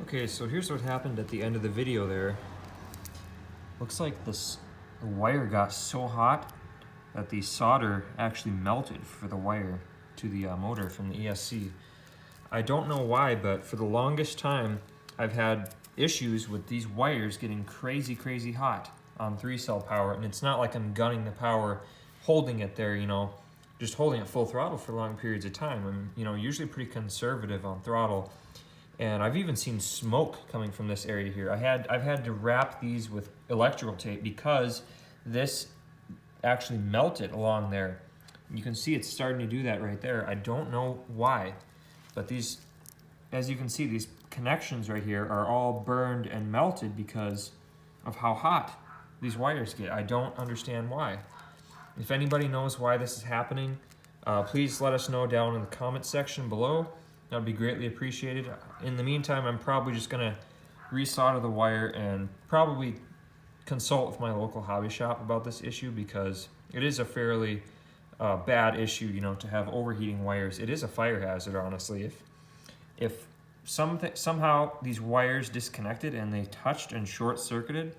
Okay, so here's what happened at the end of the video there. Looks like the wire got so hot that the solder actually melted for the wire to the motor from the ESC. I don't know why, but for the longest time, I've had issues with these wires getting crazy hot on 3-cell power, and it's not like I'm gunning the power, holding it there, just holding it full throttle for long periods of time. I'm, usually pretty conservative on throttle. And I've even seen smoke coming from this area here. I've had to wrap these with electrical tape because this actually melted along there. You can see it's starting to do that right there. I don't know why, but these, as you can see, these connections right here are all burned and melted because of how hot these wires get. I don't understand why. If anybody knows why this is happening, please let us know down in the comment section below. That would be greatly appreciated. In the meantime, I'm probably just gonna resolder the wire and probably consult with my local hobby shop about this issue, because it is a fairly bad issue, to have overheating wires. It is a fire hazard, honestly. If somehow these wires disconnected and they touched and short-circuited,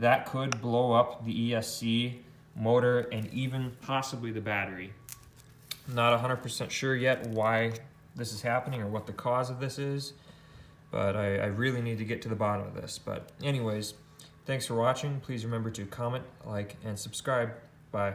that could blow up the ESC motor and even possibly the battery. I'm not 100% sure yet why this is happening or what the cause of this is, but I really need to get to the bottom of this. But anyways, thanks for watching. Please remember to comment, like, and subscribe. Bye.